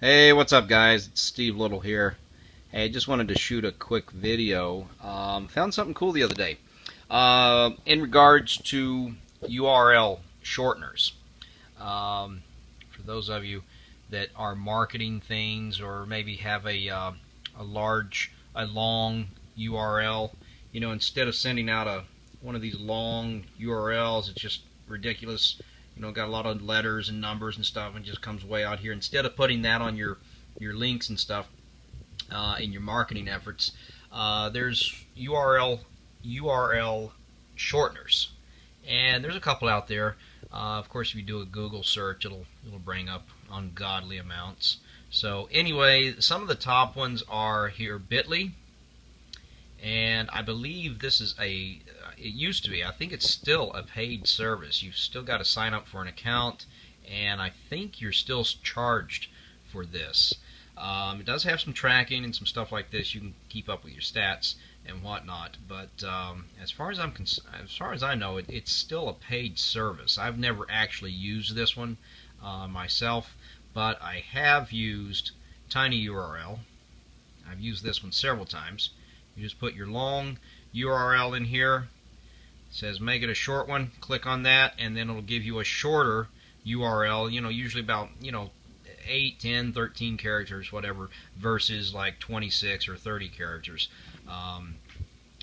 Hey, what's up, guys? It's Steve Little here. Hey, just wanted to shoot a quick video. Found something cool the other day in regards to URL shorteners. For those of you that are marketing things or maybe have a long URL, instead of sending out one of these long URLs, it's just ridiculous. Got a lot of letters and numbers and stuff, and just comes way out here. Instead of putting that on your links and stuff in your marketing efforts, there's URL shorteners, and there's a couple out there. Of course, if you do a Google search, it'll bring up ungodly amounts. So anyway, some of the top ones are here: Bitly, and I believe this is it used to be, I think it's still a paid service. You've still got to sign up for an account, and I think you're still charged for this. It does have some tracking and some stuff like this. You can keep up with your stats and whatnot, but as far as I know, it's still a paid service. I've never actually used this one myself, but I have used TinyURL. I've used this one several times. You just put your long URL in here. It says make it a short one. Click on that, and then it'll give you a shorter URL. Usually about 8, 10, 13 characters, whatever, versus like 26 or 30 characters.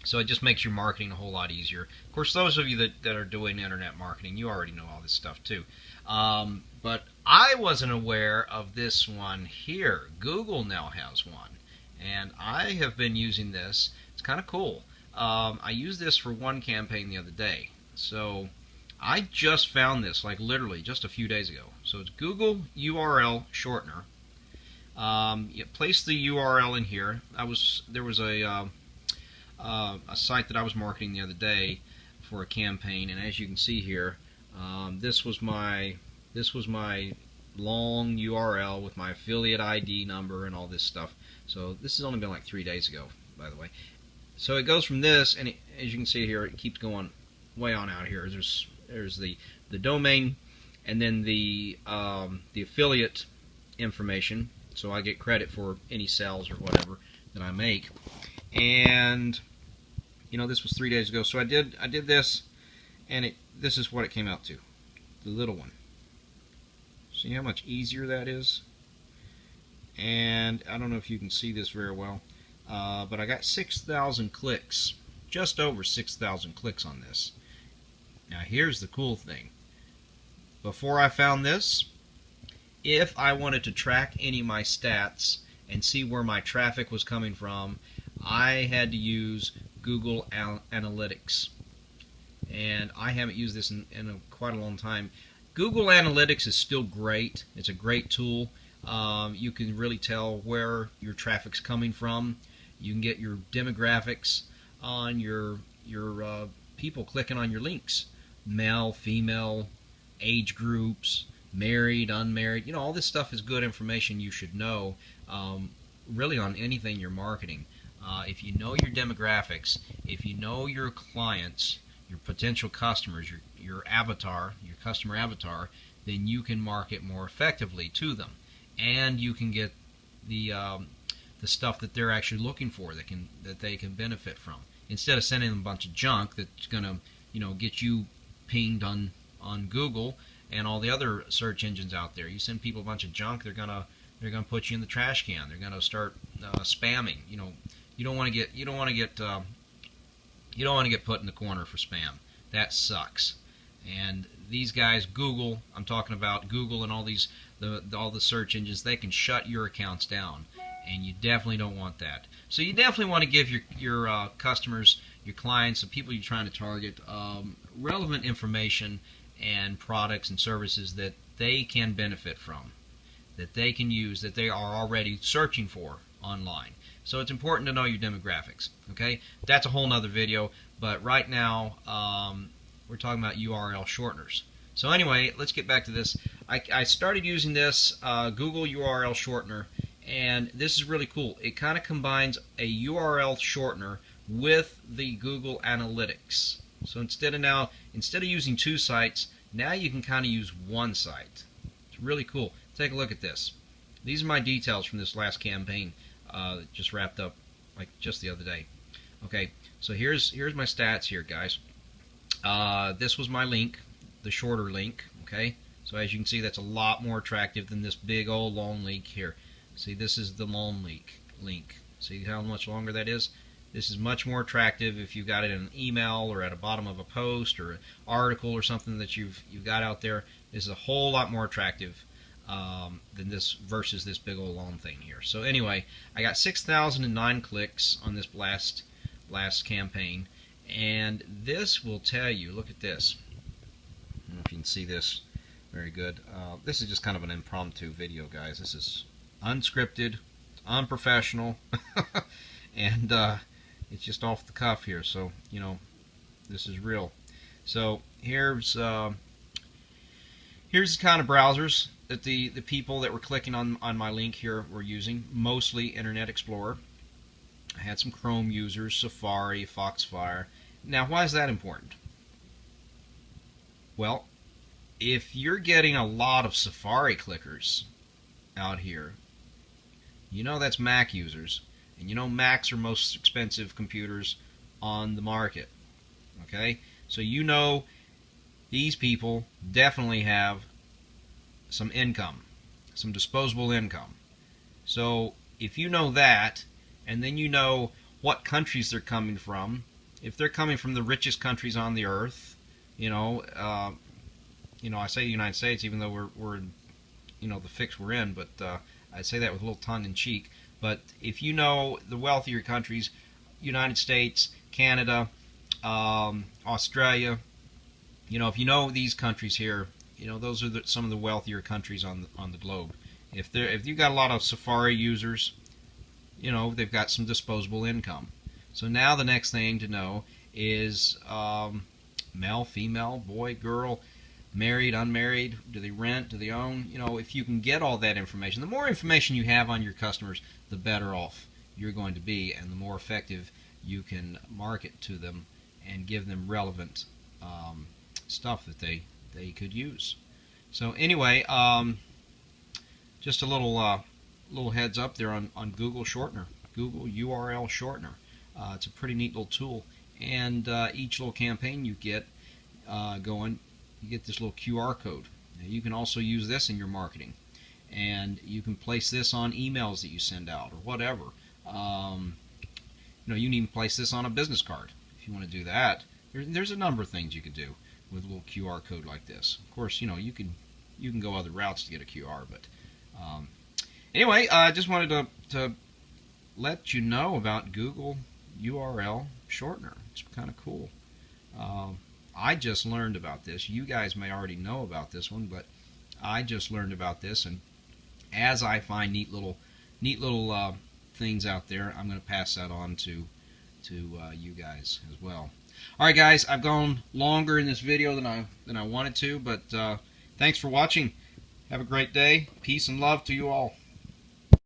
So it just makes your marketing a whole lot easier. Of course, those of you that are doing internet marketing, you already know all this stuff too. But I wasn't aware of this one here. Google now has one, and I have been using this. It's kind of cool. I used this for one campaign the other day. So I just found this, like literally just a few days ago. So it's Google URL shortener. You place the URL in here. There was a site that I was marketing the other day for a campaign, and as you can see here, this was my long URL with my affiliate ID number and all this stuff. So this has only been like 3 days ago, by the way. So it goes from this, and as you can see here, it keeps going way on out here. There's the domain, and then the affiliate information, so I get credit for any sales or whatever that I make. And this was 3 days ago, so I did this, and this is what it came out to, the little one. See how much easier that is? And I don't know if you can see this very well, but I got 6,000 clicks, just over 6,000 clicks on this. Now here's the cool thing. Before I found this, if I wanted to track any of my stats and see where my traffic was coming from, I had to use Google Analytics. And I haven't used this in quite a long time. Google Analytics is still great. It's a great tool. You can really tell where your traffic's coming from. You can get your demographics on your people clicking on your links. Male, female, age groups, married, unmarried. All this stuff is good information you should know really on anything you're marketing. If you know your demographics, if you know your clients, your potential customers, your avatar, your customer avatar, then you can market more effectively to them, and you can get the stuff that they're actually looking for, that they can benefit from, instead of sending them a bunch of junk that's gonna get you pinged on Google and all the other search engines out there. You send people a bunch of junk, they're gonna put you in the trash can. They're gonna start spamming. You don't want to get put in the corner for spam. That sucks. And these guys, Google, I'm talking about Google and all the search engines, they can shut your accounts down, and you definitely don't want that. So you definitely want to give your customers, your clients, the people you're trying to target, relevant information and products and services that they can benefit from, that they can use, that they are already searching for online. So it's important to know your demographics. Okay, that's a whole nother video, but right now we're talking about URL shorteners. So anyway, let's get back to this. I started using this Google URL shortener, and this is really cool. It kind of combines a URL shortener with the Google Analytics. So instead of using two sites, now you can kind of use one site. It's really cool. Take a look at this. These are my details from this last campaign that just wrapped up like just the other day. Okay, so here's my stats here, guys. This was my link, the shorter link. Okay, so as you can see, that's a lot more attractive than this big old long link here. See, this is the long link. See how much longer that is? This is much more attractive if you got it in an email or at the bottom of a post or an article or something that you've got out there. This is a whole lot more attractive than this versus this big old long thing here. So anyway, I got 6,009 clicks on this last campaign, and this will tell you. Look at this. I don't know if you can see this very good. This is just kind of an impromptu video, guys. This is unscripted, unprofessional, and it's just off the cuff here. So you know, this is real. So here's the kind of browsers that the people that were clicking on my link here were using. Mostly Internet Explorer. I had some Chrome users, Safari, Foxfire. Now, why is that important? Well, if you're getting a lot of Safari clickers out here, you know that's Mac users, and you know Macs are most expensive computers on the market. Okay, so you know these people definitely have some income, some disposable income. So if you know that, and then you know what countries they're coming from, if they're coming from the richest countries on the earth, I say the United States, even though we're in, the fix we're in, but I say that with a little tongue in cheek. But if you know the wealthier countries, United States, Canada, Australia, if you know these countries here, those are some of the wealthier countries on the globe. If you've got a lot of Safari users, they've got some disposable income. So now the next thing to know is male, female, boy, girl, married, unmarried, do they rent, do they own? If you can get all that information, the more information you have on your customers, the better off you're going to be, and the more effective you can market to them and give them relevant stuff that they could use. So anyway, just a little heads up there on Google Shortener, Google URL Shortener. It's a pretty neat little tool, and each little campaign you get going, you get this little QR code. Now, you can also use this in your marketing, and you can place this on emails that you send out or whatever. You can even place this on a business card if you want to do that. There's a number of things you could do with a little QR code like this. Of course, you can go other routes to get a QR, but anyway, I just wanted to let you know about Google URL Shortener. It's kind of cool. I just learned about this. You guys may already know about this one, but I just learned about this, and as I find neat little things out there, I'm going to pass that on to you guys as well. All right, guys, I've gone longer in this video than I wanted to, but thanks for watching. Have a great day. Peace and love to you all.